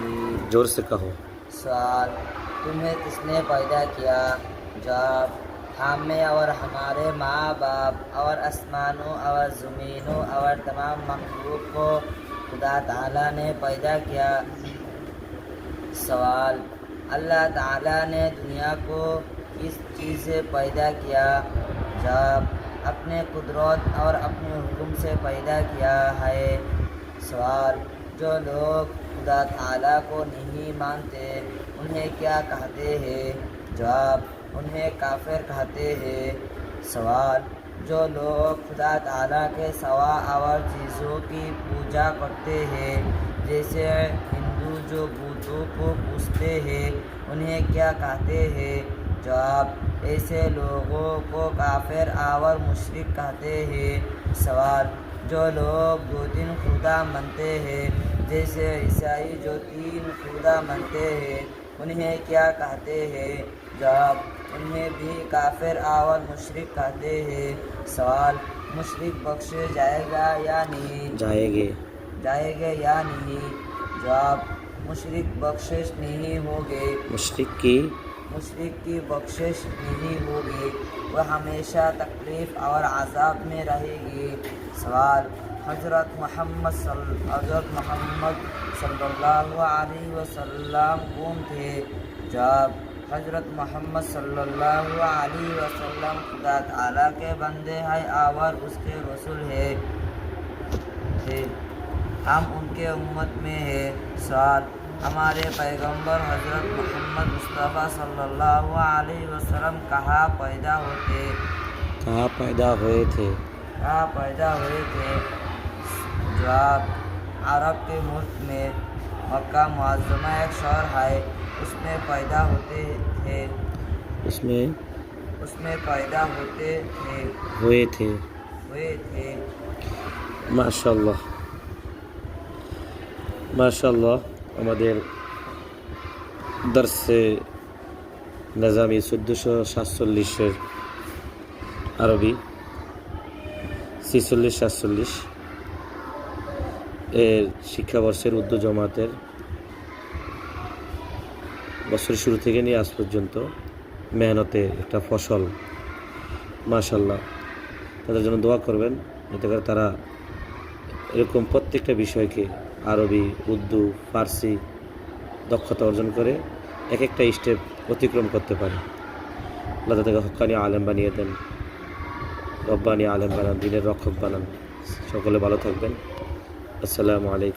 مجید۔ زور سے کہو۔ سوال: تمہیں کس نے پیدا کیا؟ جواب: ہمیں اور ہمارے ماں باپ اور آسمانوں اور زمینوں اور تمام مخلوق کو خدا تعالیٰ نے پیدا کیا۔ سوال: اللہ تعالیٰ نے دنیا کو کس چیز سے پیدا کیا؟ جواب: اپنے قدرت اور اپنے حکم سے پیدا کیا ہے۔ سوال: جو لوگ خدا تعالیٰ کو نہیں مانتے انہیں کیا کہتے ہیں؟ جواب: انہیں کافر کہتے ہیں۔ سوال: جو لوگ خدا تعالیٰ کے سوا اور چیزوں کی پوجا کرتے ہیں جیسے ہندو جو بتوں کو پوجتے ہیں انہیں کیا کہتے ہیں؟ جواب: ایسے لوگوں کو کافر اور مشرک کہتے ہیں۔ سوال: جو لوگ 2 خدا مانتے ہیں جیسے عیسائی جو 3 خدا مانتے ہیں انہیں کیا کہتے ہیں؟ جواب: انہیں بھی کافر اور مشرک کہتے ہیں۔ سوال: مشرک بخشے جائے گا یا نہیں؟ جائے گے یا نہیں؟ جواب: مشرک بخشش نہیں ہوگی۔ مشرک کی بخشش نہیں ہوگی، وہ ہمیشہ تکلیف اور عذاب میں رہے گی۔ سوال: حضرت محمد صلی اللہ علیہ وسلم کون تھے؟ جواب: حضرت محمد صلی اللہ علیہ وسلم خدا تعالیٰ کے بندے ہیں اور اس کے رسول ہیں۔ ہم ان کے امت میں ہیں۔ سوال: ہمارے پیغمبر حضرت محمد مصطفیٰ صلی اللہ علیہ وسلم کہاں پیدا ہوئے تھے؟ جواب: عرب کے ملک میں مکہ معظمہ ایک شہر ہے، اس میں پیدا ہوتے تھے۔ মাশাআল্লাহ। আমাদের দর্সে নিজামি 1447 আরবি 46-47 এর শিক্ষাবর্ষের উর্দু জমাতের বছরের শুরু থেকে নিয়ে আজ পর্যন্ত মেহনতে একটা ফসল। মাশাআল্লাহ, তাদের জন্য দোয়া করবেন যাতে করে তারা এরকম প্রত্যেকটা বিষয়কে আরবি, উর্দু, ফার্সি দক্ষতা অর্জন করে এক একটা স্টেপ অতিক্রম করতে পারে। আল্লাহ তাদেরকে হক্কানি আলেম বানিয়ে দেন, রব্বানি আলেম বানান, দ্বীনের রক্ষক বানান। সকলে ভালো থাকবেন। আসসালামু আলাইকুম।